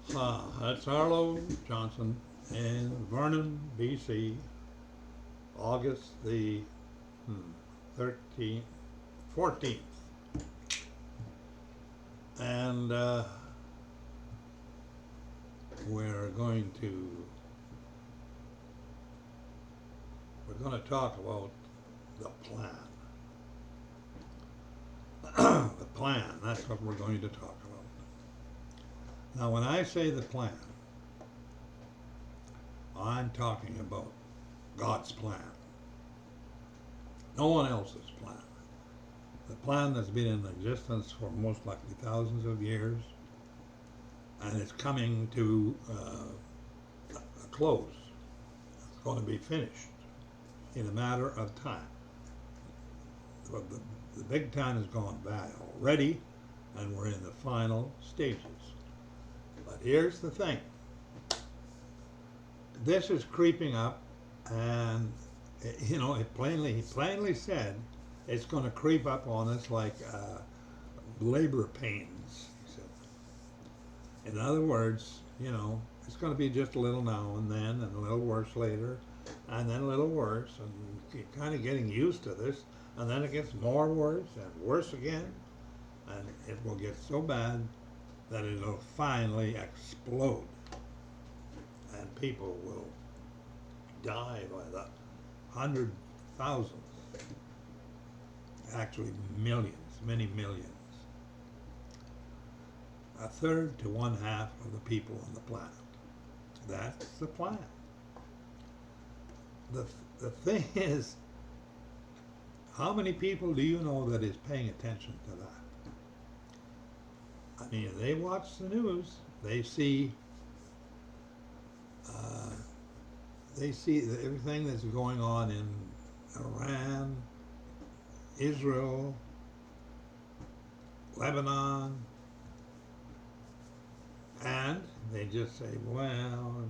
That's Arlo Johnson in Vernon, BC, August the 13th, 14th. And we're going to talk about the plan. The plan, that's what we're going to talk about. Now, when I say the plan, I'm talking about God's plan. No one else's plan. The plan that's been in existence for most likely thousands of years, and it's coming to a close. It's going to be finished in a matter of time. But the big time has gone by already, and we're in the final stages. But here's the thing. This is creeping up, and it plainly said it's going to creep up on us like labor pains. He said. In other words, it's going to be just a little now and then, and a little worse later, and then a little worse, and you're kind of getting used to this, and then it gets more worse and worse again, and it will get so bad that it'll finally explode, and people will die by the 100,000s, actually millions, many millions. A third to one half of the people on the planet. That's the plan. The thing is, how many people do you know that is paying attention to that? I mean, they watch the news. They see everything that's going on in Iran, Israel, Lebanon, and they just say, well,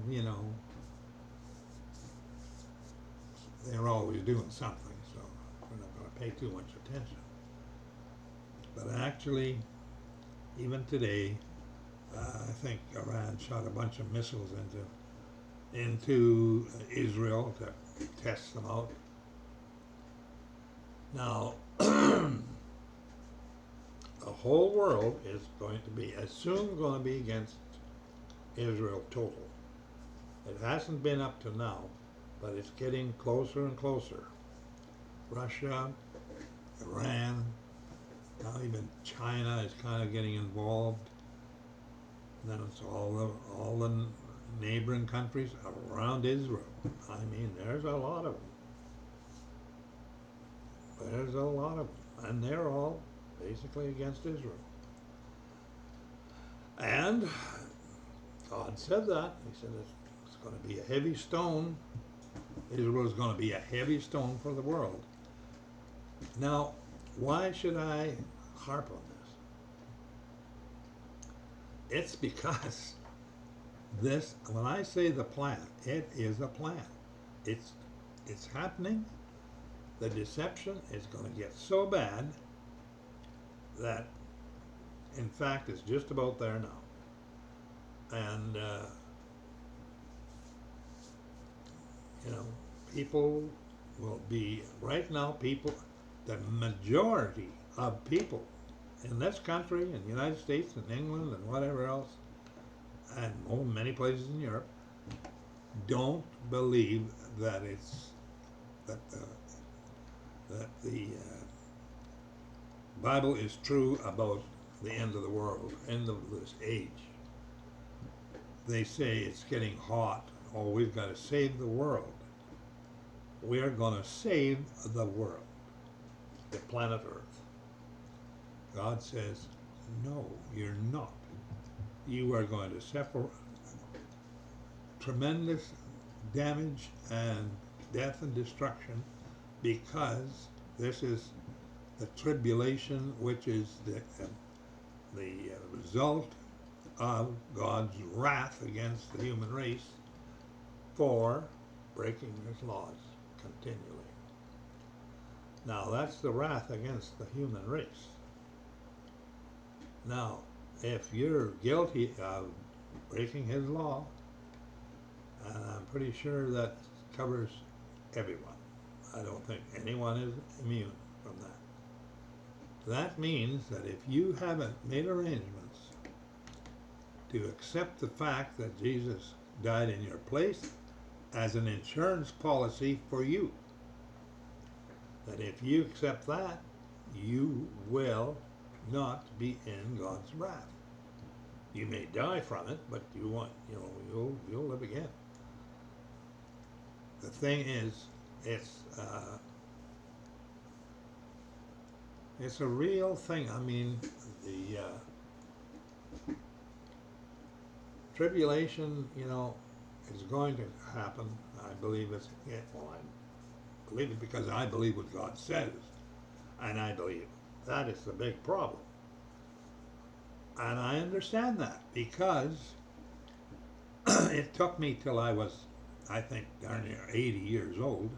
they're always doing something, so we're not going to pay too much attention. But actually, even today, I think Iran shot a bunch of missiles into Israel to test them out. Now, the whole world is going to be, assumed going to be against Israel total. It hasn't been up to now, but it's getting closer and closer. Russia, Iran, now even China is kind of getting involved. And then it's all the neighboring countries around Israel. I mean, there's a lot of them. There's a lot of them. And they're all basically against Israel. And God said that. He said it's going to be a heavy stone. Israel is going to be a heavy stone for the world. Now, why should I harp on this? It's because when I say the plan, it is a plan. It's happening. The deception is going to get so bad that, in fact, it's just about there now. And, people will be, right now, the majority of people in this country, in the United States, and England, and whatever else, and many places in Europe, don't believe that the Bible is true about the end of the world, end of this age. They say it's getting hot. Oh, we've got to save the world. We are going to save the world, the planet Earth. God says, no, you're not. You are going to suffer tremendous damage and death and destruction because this is the tribulation, which is the result of God's wrath against the human race for breaking his laws continually. Now, that's the wrath against the human race. Now, if you're guilty of breaking his law, and I'm pretty sure that covers everyone. I don't think anyone is immune from that. That means that if you haven't made arrangements to accept the fact that Jesus died in your place as an insurance policy for you, that if you accept that, you will not be in God's wrath. You may die from it, but you'll live again. The thing is, it's a real thing. I mean, the tribulation, is going to happen. I believe it's, yeah, well, I believe it because I believe what God says, and I believe that is the big problem. And I understand that because it took me till I was, I think, darn near 80 years old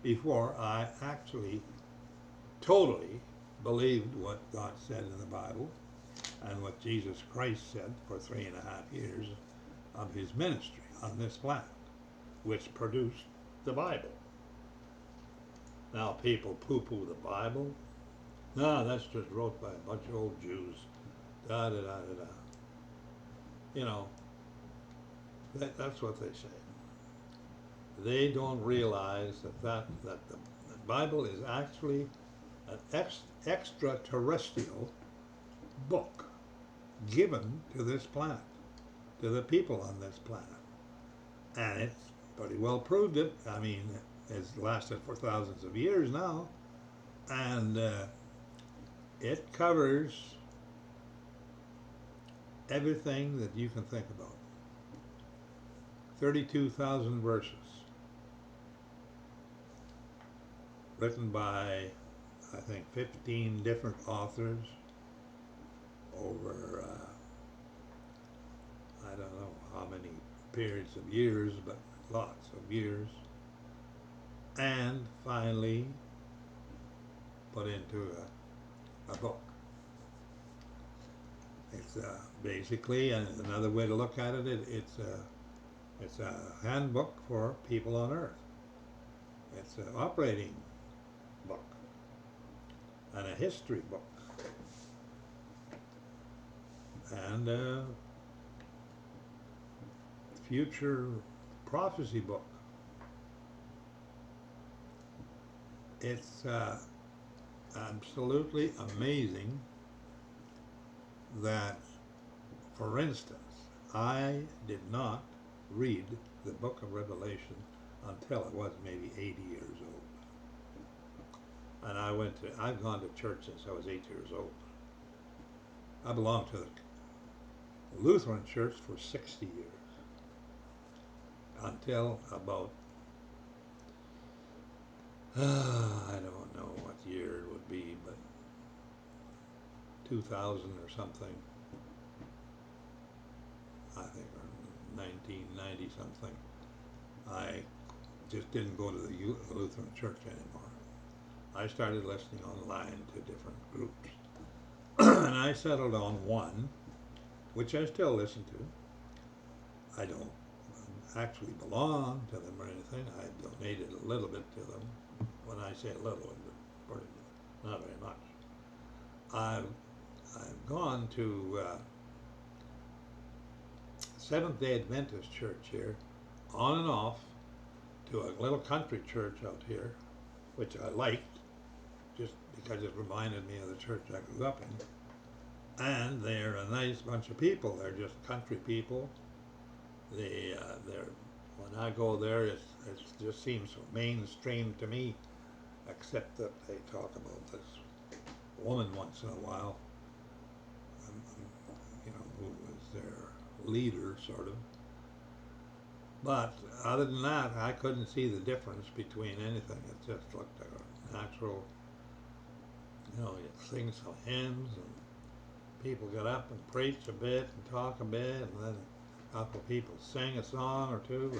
before I actually totally believed what God said in the Bible and what Jesus Christ said for 3.5 years of his ministry on this planet, which produced the Bible. Now people poo-poo the Bible. No, that's just wrote by a bunch of old Jews. Da da da da da. That's what they say. They don't realize that the Bible is actually an extraterrestrial book given to this planet, to the people on this planet. And it's pretty well proved it. I mean, it's lasted for thousands of years now. And it covers everything that you can think about. 32,000 verses. Written by, I think, 15 different authors over, I don't know how many periods of years, but lots of years. And finally put into a book. It's basically, and another way to look at it, it's a handbook for people on earth. It's an operating book and a history book and a future prophecy book. It's absolutely amazing that, for instance, I did not read the book of Revelation until I was maybe 80 years old. And I've gone to church since I was 8 years old. I belonged to the Lutheran church for 60 years. Until about, I don't know what year it would be, but 2000 or something. I think, or 1990 something. I just didn't go to the Lutheran church anymore. I started listening online to different groups. And I settled on one, which I still listen to. I don't actually belong to them or anything. I donated a little bit to them. When I say a little, not very much. I've gone to Seventh-day Adventist church here, on and off, to a little country church out here, which I liked, just because it reminded me of the church I grew up in. And they're a nice bunch of people. They're just country people. They're when I go there, it just seems so mainstream to me, except that they talk about this woman once in a while, who was their leader, sort of. But other than that, I couldn't see the difference between anything. It just looked like a natural, you sing some hymns, and people get up and preach a bit and talk a bit, and then a couple of people sing a song or two,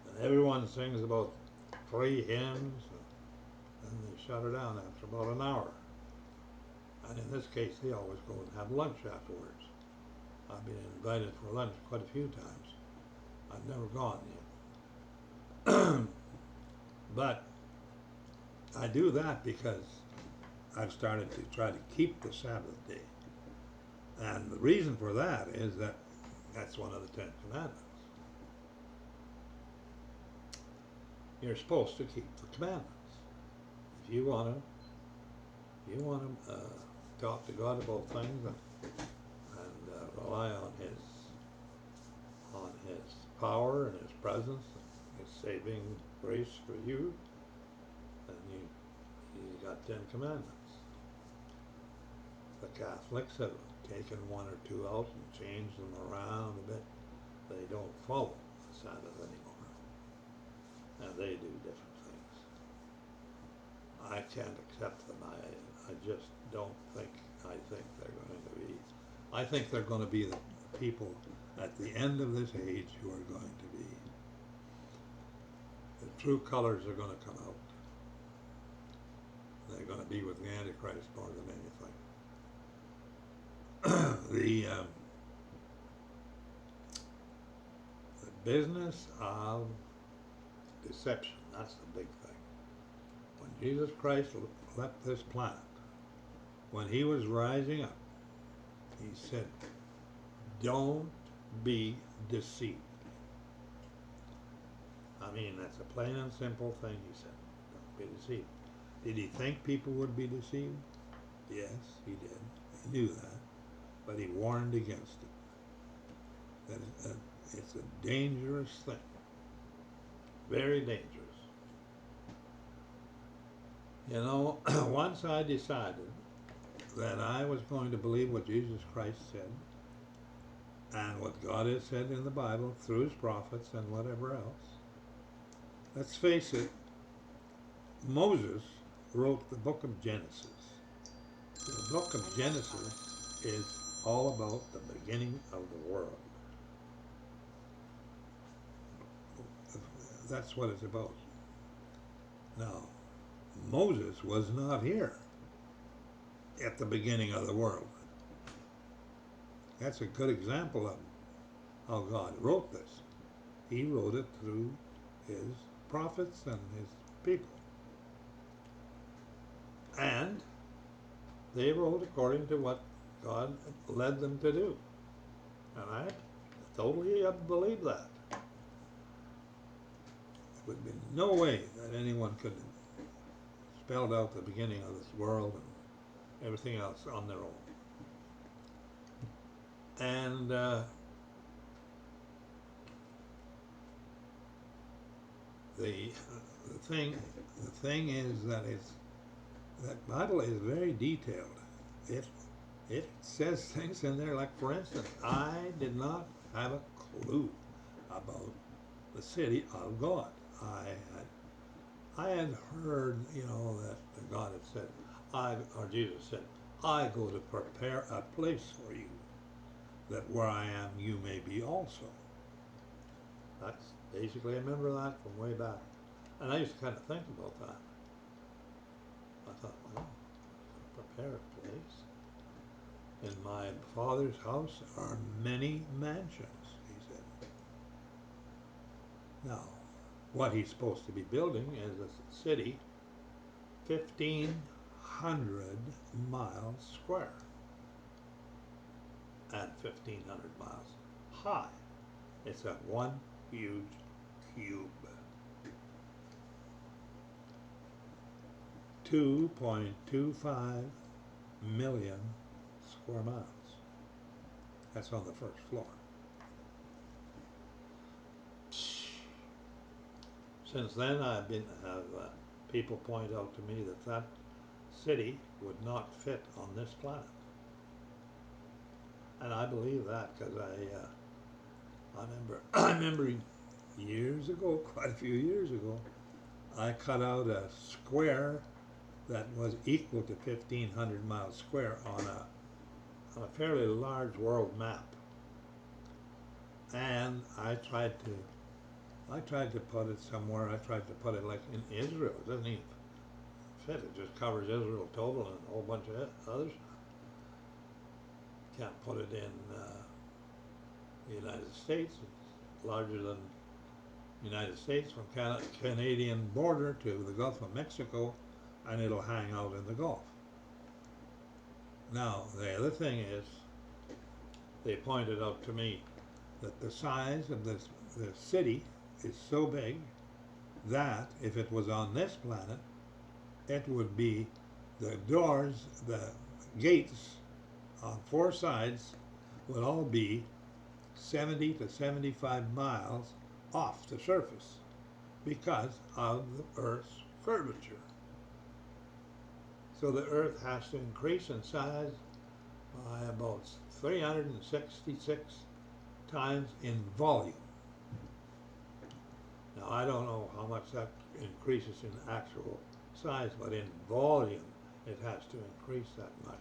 and everyone sings about 3 hymns, and then they shut her down after about an hour. And in this case, they always go and have lunch afterwards. I've been invited for lunch quite a few times. I've never gone yet. But I do that because I've started to try to keep the Sabbath day. And the reason for that is that that's one of the Ten Commandments. You're supposed to keep the commandments. If you want to talk to God about things and rely on His power and His presence, and His saving grace for you, then you got 10 commandments. The Catholics have taken one or two out and changed them around a bit. They don't follow the Sabbath anymore, and they do different things. I can't accept them. I just don't think. I think they're going to be the people at the end of this age who are going to be. The true colors are going to come out. They're going to be with the Antichrist more than anything. The business of deception, that's the big thing. When Jesus Christ left this planet, when he was rising up, he said, don't be deceived. I mean, that's a plain and simple thing he said. Don't be deceived. Did he think people would be deceived? Yes, he did. He knew that. But he warned against it. That it's a dangerous thing. Very dangerous. You know, once I decided that I was going to believe what Jesus Christ said and what God has said in the Bible through his prophets and whatever else, let's face it, Moses wrote the book of Genesis. The book of Genesis is all about the beginning of the world. That's what it's about. Now, Moses was not here at the beginning of the world. That's a good example of how God wrote this. He wrote it through his prophets and his people. And they wrote according to what God led them to do. And I totally believe that. There would be no way that anyone could have spelled out the beginning of this world and everything else on their own. And the thing is that that Bible is very detailed. It says things in there, like for instance, I did not have a clue about the city of God. I had heard, that God had said, or Jesus said, I go to prepare a place for you, that where I am you may be also. That's basically, I remember that from way back. And I used to kind of think about that. I thought, well, prepare a place. In my Father's house are many mansions, he said. Now, what he's supposed to be building is a city 1,500 miles square and 1,500 miles high. It's a one huge cube. 2.25 million square miles. That's on the first floor. Since then, I've people point out to me that city would not fit on this planet, and I believe that because I remember years ago, quite a few years ago, I cut out a square that was equal to 1,500 miles square on a fairly large world map, and I tried to put it somewhere. I tried to put it like in Israel. It doesn't even fit. It just covers Israel total and a whole bunch of others. Can't put it in the United States. It's larger than the United States from Canadian border to the Gulf of Mexico, and it'll hang out in the Gulf. Now, the other thing is, they pointed out to me that the size of the city is so big that if it was on this planet, it would be the doors, the gates on four sides would all be 70 to 75 miles off the surface because of the Earth's curvature. So the Earth has to increase in size by about 366 times in volume. Now, I don't know how much that increases in actual size, but in volume, it has to increase that much.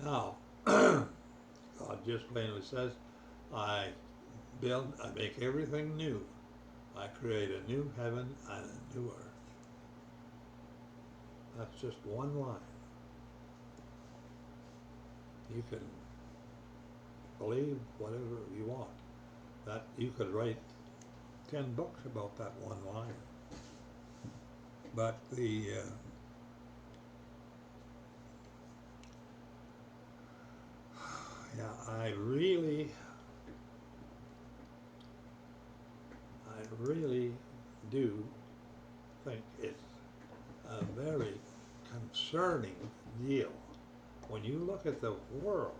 Now, God just plainly says, I make everything new. I create a new heaven and a new earth. That's just one line. You can believe whatever you want. That you could write 10 books about that one line. But I really do think it's a very concerning deal. When you look at the world,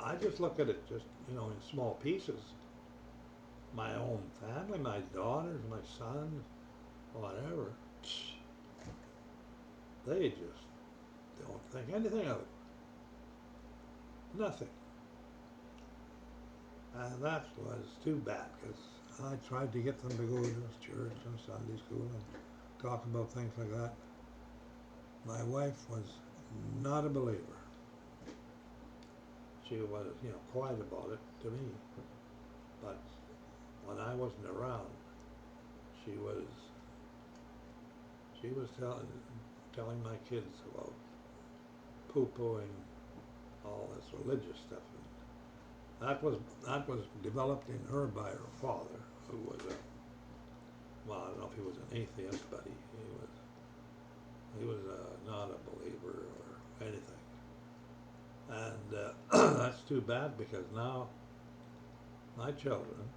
I just look at it just, in small pieces. My own family, my daughters, my sons, whatever, they just don't think anything of it. Nothing. And that was too bad, because I tried to get them to go to church and Sunday school and talk about things like that. My wife was not a believer. She was, quiet about it to me. But when I wasn't around, she was telling my kids about poo-pooing all this religious stuff. And that was developed in her by her father, who was I don't know if he was an atheist, but he was not a believer or anything. And that's too bad, because now my children,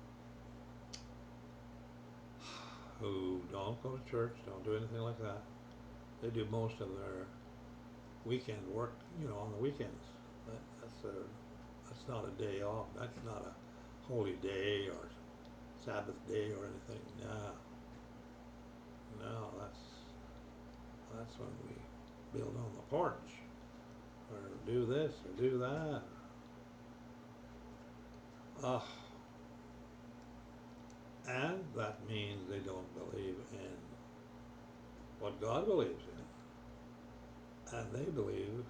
who don't go to church, don't do anything like that, they do most of their weekend work, on the weekends. That's not a day off. That's not a holy day or Sabbath day or anything. No, that's when we build on the porch, or do this or do that. And that means they don't believe in what God believes in. And they believe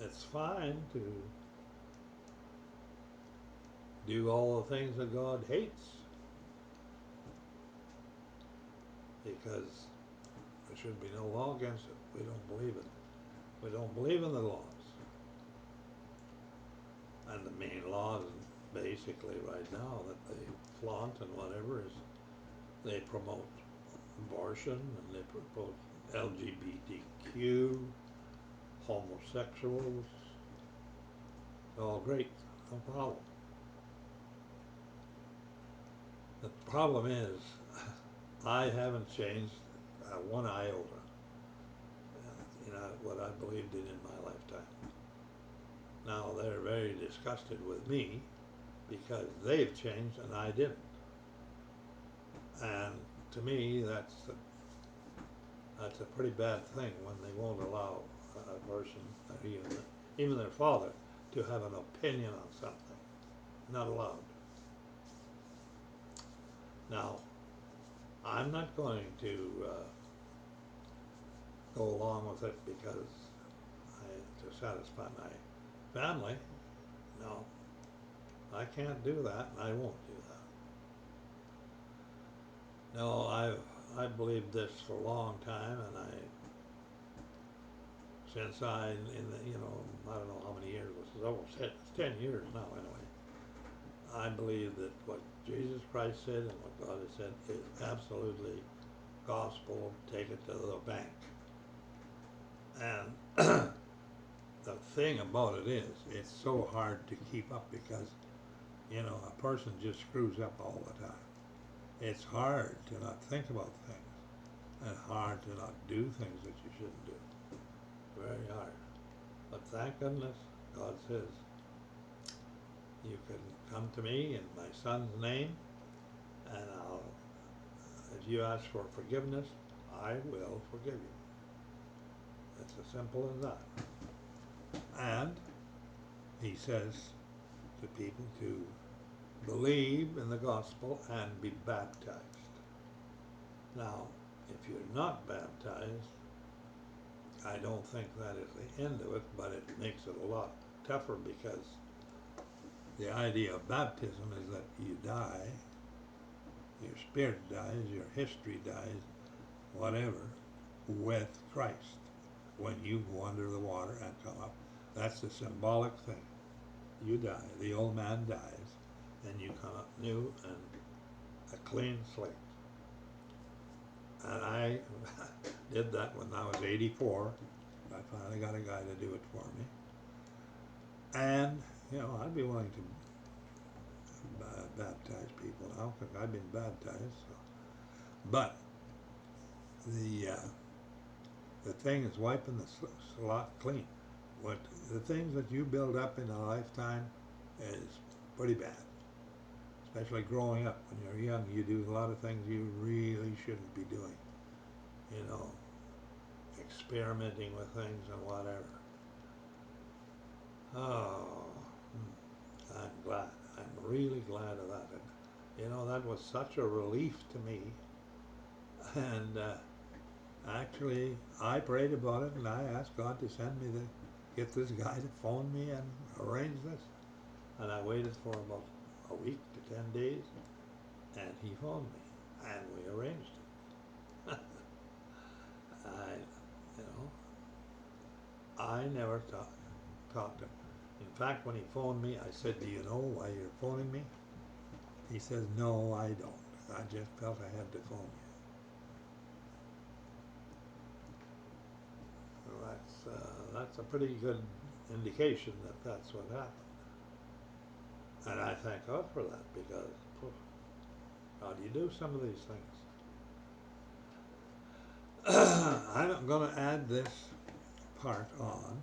it's fine to do all the things that God hates, because there should be no law against it. We don't believe it. We don't believe in the laws. And the main laws basically right now that they flaunt and whatever is they promote abortion, and they promote LGBTQ, homosexuals. All great, no problem. The problem is, I haven't changed one iota, what I believed in my lifetime. Now they're very disgusted with me because they've changed and I didn't. And to me, that's a pretty bad thing when they won't allow a person, even their father, to have an opinion on something. Not allowed. Now, I'm not going to go along with it because to satisfy my family. No, I can't do that, and I won't do that. No, I've believed this for a long time, and since I, in the, I don't know how many years, it's almost 10 years now anyway. I believe that what Jesus Christ said and what God has said is absolutely gospel. Take it to the bank. And the thing about it is, it's so hard to keep up because, a person just screws up all the time. It's hard to not think about things and hard to not do things that you shouldn't do. Very hard. But thank goodness, God says, you can come to me in my son's name, and if you ask for forgiveness, I will forgive you. It's as simple as that. And he says to people to believe in the gospel and be baptized. Now, if you're not baptized, I don't think that is the end of it, but it makes it a lot tougher because the idea of baptism is that you die, your spirit dies, your history dies, whatever, with Christ. When you go under the water and come up, that's the symbolic thing. You die, the old man dies, and you come up new and a clean slate. And I did that when I was 84. I finally got a guy to do it for me. And, I'd be willing to baptize people now because I've been baptized. So. But the thing is wiping the slot clean. The things that you build up in a lifetime is pretty bad. Especially growing up. When you're young, you do a lot of things you really shouldn't be doing. Experimenting with things and whatever. Oh, I'm glad. I'm really glad of that. And, that was such a relief to me. And actually, I prayed about it and I asked God to get this guy to phone me and arrange this. And I waited for about a week to 10 days, and he phoned me, and we arranged it. I never talked to him. In fact, when he phoned me, I said, "Do you know why you're phoning me?" He says, "No, I don't. I just felt I had to phone you." So that's a pretty good indication that that's what happened. And I thank God for that because how do you do some of these things? I'm going to add this part on.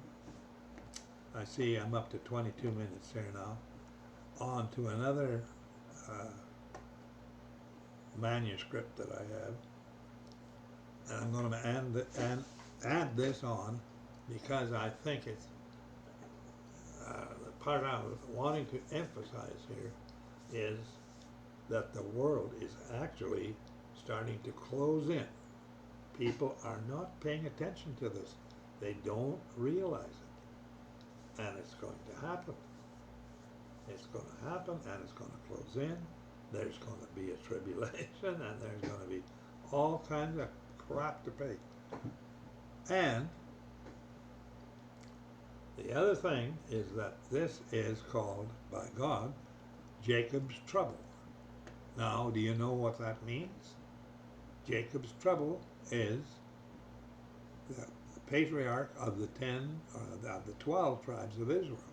I see I'm up to 22 minutes here now. On to another manuscript that I have. And I'm going to add this on because I think it's the part I'm wanting to emphasize here is that the world is actually starting to close in. People are not paying attention to this. They don't realize it. And it's going to happen. It's going to happen and it's going to close in. There's going to be a tribulation and there's going to be all kinds of crap to pay. And the other thing is that this is called, by God, Jacob's trouble. Now, do you know what that means? Jacob's trouble is the patriarch of the 12 tribes of Israel.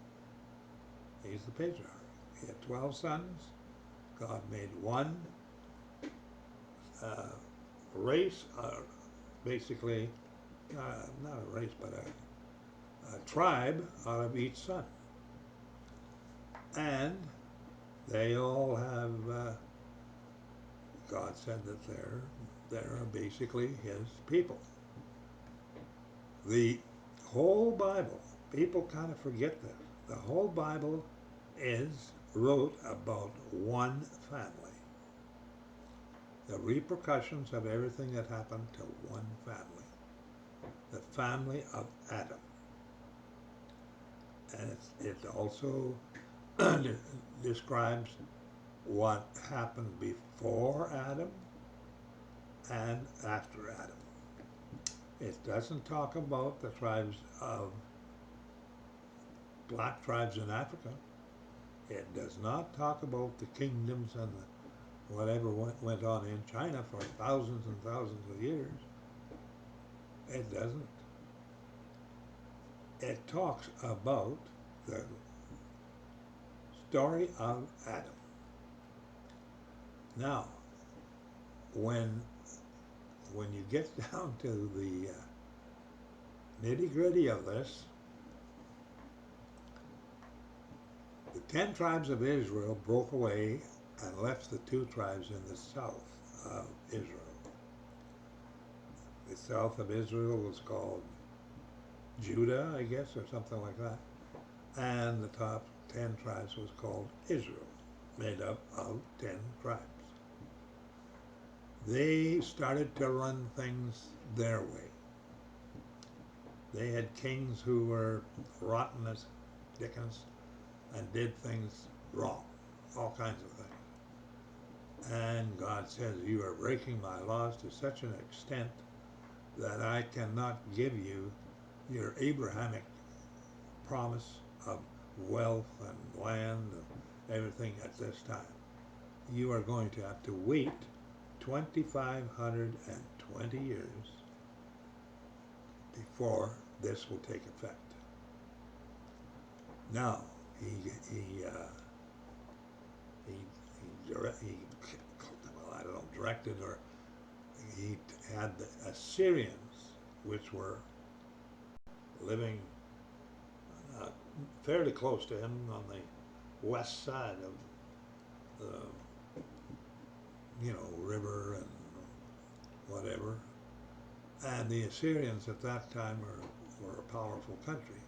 He's the patriarch. He had 12 sons. God made one race, basically, not a race, but a tribe out of each son. And they all have, God said that they're basically his people. The whole Bible, people kind of forget this. The whole Bible wrote about one family. The repercussions of everything that happened to one family. The family of Adam. And it also describes what happened before Adam and after Adam. It doesn't talk about the tribes of black tribes in Africa. It does not talk about the kingdoms and whatever went on in China for thousands and thousands of years. It doesn't. It talks about the story of Adam. Now, when you get down to the nitty-gritty of this, the 10 tribes of Israel broke away and left the 2 tribes in the south of Israel. The south of Israel was called Judah, I guess, or something like that. And the top 10 tribes was called Israel, made up of 10 tribes. They started to run things their way. They had kings who were rotten as dickens and did things wrong, all kinds of things. And God says, you are breaking my laws to such an extent that I cannot give you your Abrahamic promise of wealth and land and everything at this time. You are going to have to wait 2,520 years before this will take effect. Now, directed, or he had the Assyrians, which were living fairly close to him on the west side of the, river and whatever. And the Assyrians at that time were a powerful country.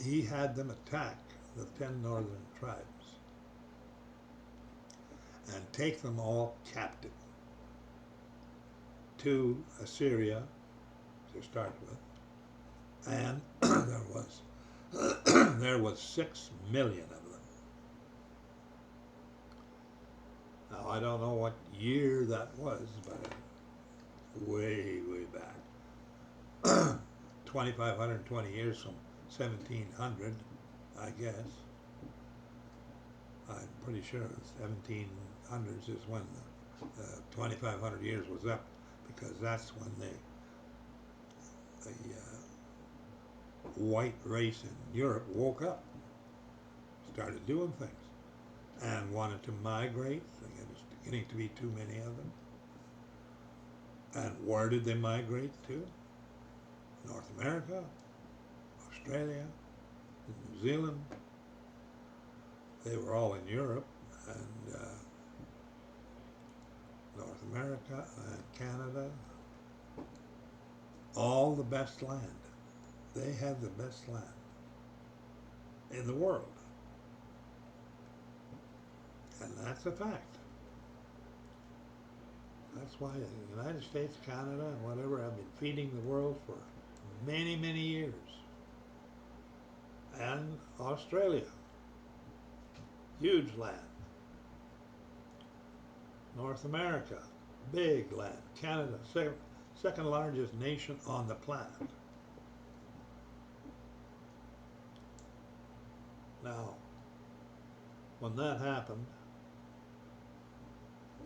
He had them attack the 10 northern tribes and take them all captive to Assyria to start with. And there was 6 million of them. Now, I don't know what year that was, but way back. 2,520 years from 1700, I guess. I'm pretty sure 1700s is when the 2,500 years was up, because that's when the white race in Europe woke up, started doing things, and wanted to migrate. It was beginning to be too many of them. And where did they migrate to? North America, Australia, New Zealand. They were all in Europe and North America and Canada. All the best land. They had the best land in the world. And that's a fact. That's why the United States, Canada, and whatever have been feeding the world for many, many years. And Australia, huge land. North America, big land. Canada, second largest nation on the planet. Now, when that happened,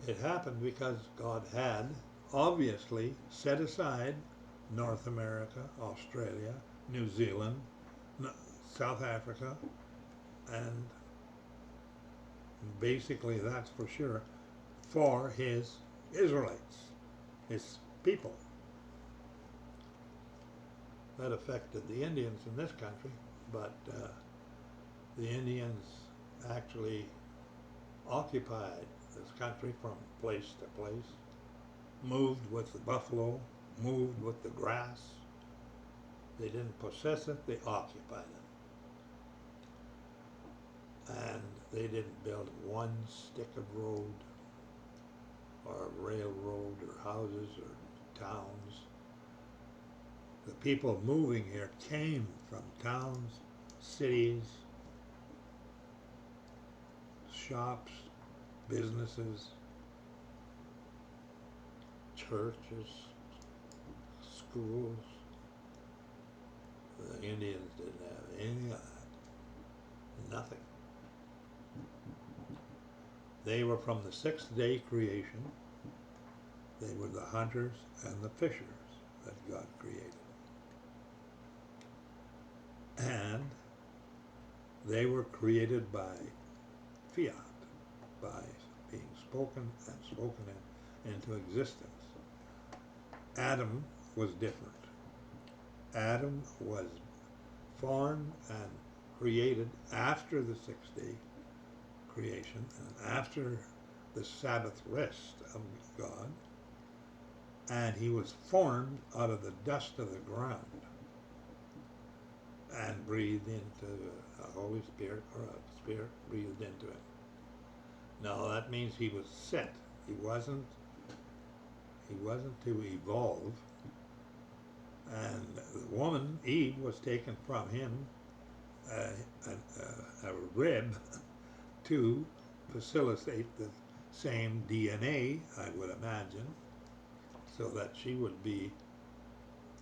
it happened because God had obviously set aside North America, Australia, New Zealand, South Africa, and basically, that's for sure, for his Israelites, his people. That affected the Indians in this country, but the Indians actually occupied this country from place to place, moved with the buffalo, moved with the grass. They didn't possess it, they occupied it. And they didn't build one stick of road or railroad or houses or towns. The people moving here came from towns, cities, shops, businesses, churches, schools. The Indians didn't have any of that. Nothing. They were from the sixth day creation. They were the hunters and the fishers that God created. And they were created by fiat, by being spoken and spoken into existence. Adam was different. Adam was formed and created after the sixth day creation and after the Sabbath rest of God, and he was formed out of the dust of the ground and breathed into a Holy Spirit, or a Spirit breathed into him. Now that means he was set. He wasn't to evolve. And the woman, Eve, was taken from him, a rib, to facilitate the same DNA, I would imagine, so that she would be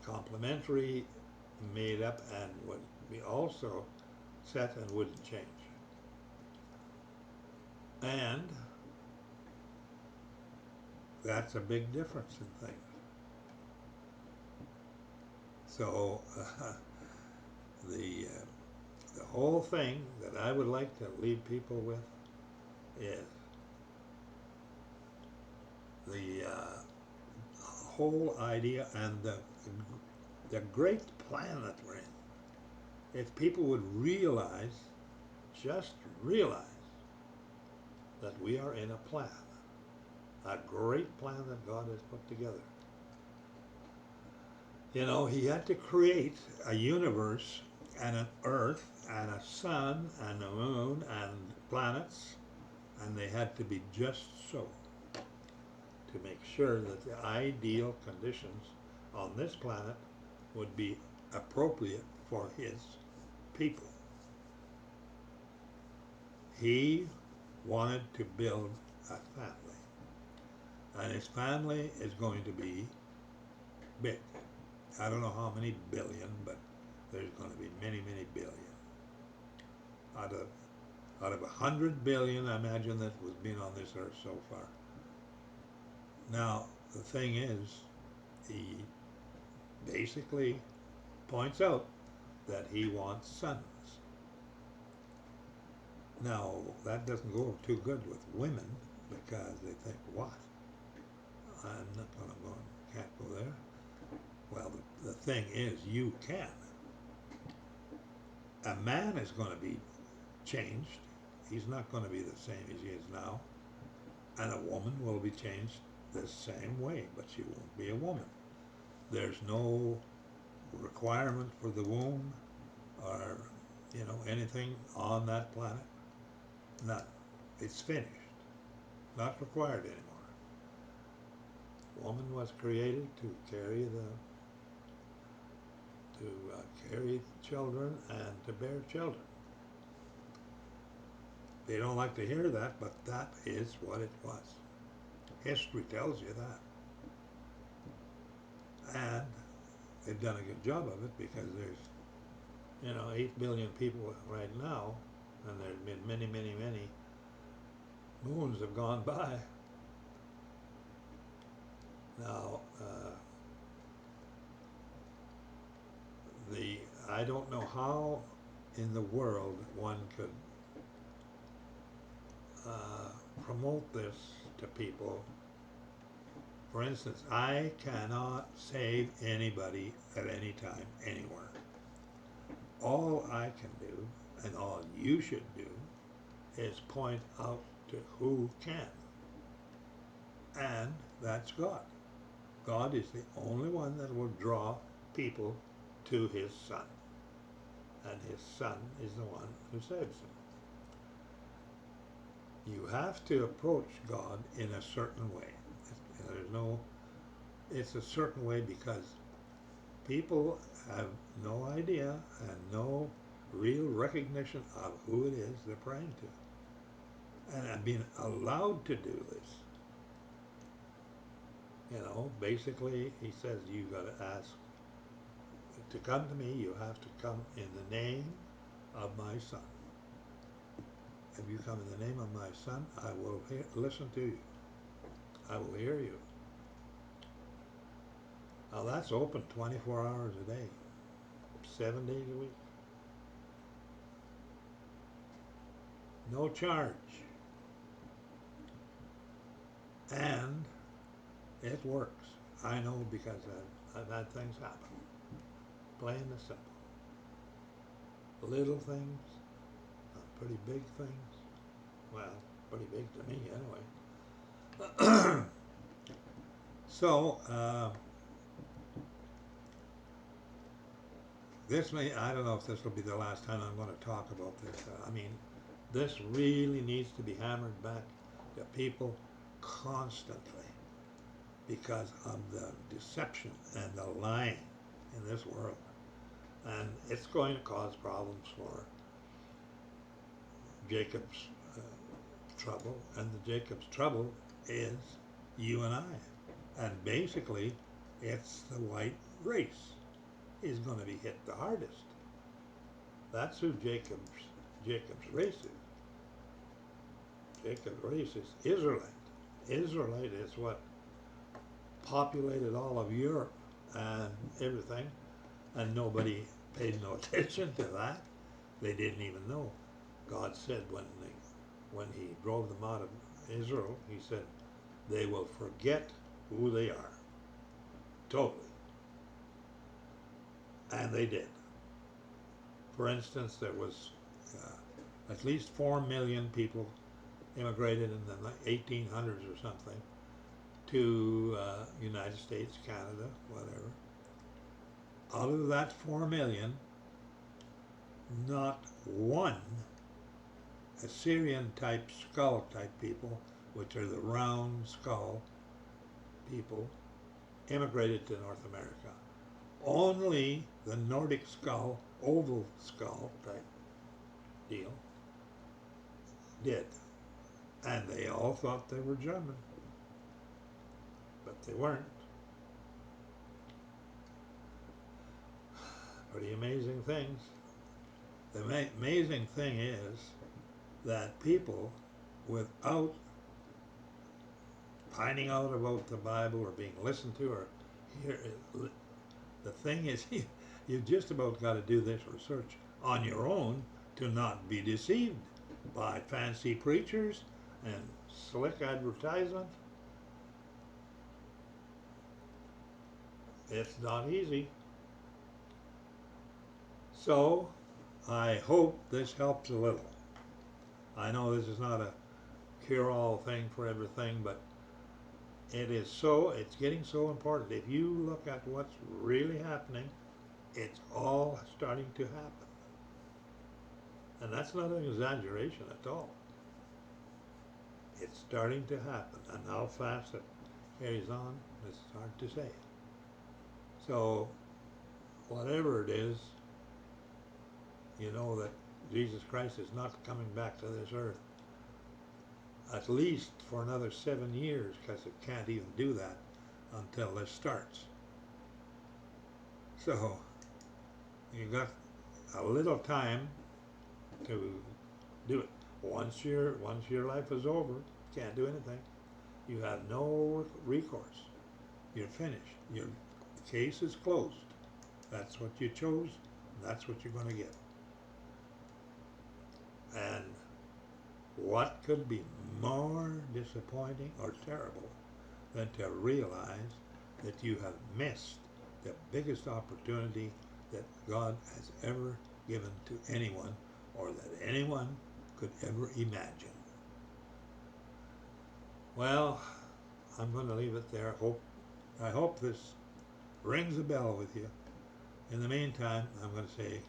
complementary, made up, and would be also set and wouldn't change. And that's a big difference in things. So the whole thing that I would like to leave people with is the whole idea and the great plan that we're in. If people would realize, just realize, that we are in a plan, a great plan that God has put together. You know, he had to create a universe and an earth and a sun and a moon and planets, and they had to be just so, to make sure that the ideal conditions on this planet would be appropriate for his people. He wanted to build a family, and his family is going to be big. I don't know how many billion, but there's going to be many, many billion. Out of 100 billion, I imagine, that was been on this earth so far. Now, the thing is, he basically points out that he wants sons. Now, that doesn't go too good with women, because they think, what? I'm not going to go, can't go there. Well, the thing is, you can. A man is going to be changed. He's not going to be the same as he is now. And a woman will be changed the same way, but she won't be a woman. There's no requirement for the womb or, anything on that planet. None. It's finished. Not required anymore. Woman was created to carry children and to bear children. They don't like to hear that, but that is what it was. History tells you that. And they've done a good job of it, because there's, 8 billion people right now, and there's been many, many, many moons have gone by. Now, I don't know how in the world one could promote this to people. For instance, I cannot save anybody at any time, anywhere. All I can do, and all you should do, is point out to who can. And that's God. God is the only one that will draw people to his Son. And his Son is the one who saves them. You have to approach God in a certain way. It's a certain way, because people have no idea and no real recognition of who it is they're praying to. And I'm being allowed to do this. Basically, he says you got to ask to come to me, you have to come in the name of my Son. If you come in the name of my Son, I will listen to you. I will hear you. Now that's open 24 hours a day, 7 days a week. No charge. And it works. I know because I've had things happen. Plain and simple. Little things, pretty big things. Well, pretty big to me anyway. So, I don't know if this will be the last time I'm going to talk about this. I mean, this really needs to be hammered back to people constantly because of the deception and the lying in this world. And it's going to cause problems for Jacob's trouble. And the Jacob's trouble is you and I. And basically, it's the white race is going to be hit the hardest. That's who Jacob's race is. Jacob's race is Israelite. Israelite is what populated all of Europe and everything, and nobody paid no attention to that. They didn't even know. God said when he drove them out of Israel, he said, they will forget who they are. Totally. And they did. For instance, there was at least 4 million people immigrated in the 1800s or something to United States, Canada, whatever. Out of that 4 million, not one Assyrian type skull type people, which are the round skull people, immigrated to North America. Only the Nordic skull, oval skull type deal did. And they all thought they were German. But they weren't. Pretty amazing things. The amazing thing is that people, without finding out about the Bible or being listened to or hear, the thing is, you just about got to do this research on your own to not be deceived by fancy preachers and slick advertisement. It's not easy. So, I hope this helps a little. I know this is not a cure-all thing for everything, but it's getting so important. If you look at what's really happening, it's all starting to happen. And that's not an exaggeration at all. It's starting to happen. And how fast it carries on, it's hard to say. So, whatever it is, you know that Jesus Christ is not coming back to this earth at least for another 7 years, because it can't even do that until this starts. So you got a little time to do it. Once your life is over, you can't do anything. You have no recourse. You're finished. Your case is closed. That's what you chose. That's what you're going to get. And what could be more disappointing or terrible than to realize that you have missed the biggest opportunity that God has ever given to anyone, or that anyone could ever imagine. Well, I'm going to leave it there. I hope this rings a bell with you. In the meantime, I'm going to say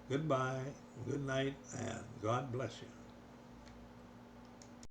goodbye, good night, and God bless you.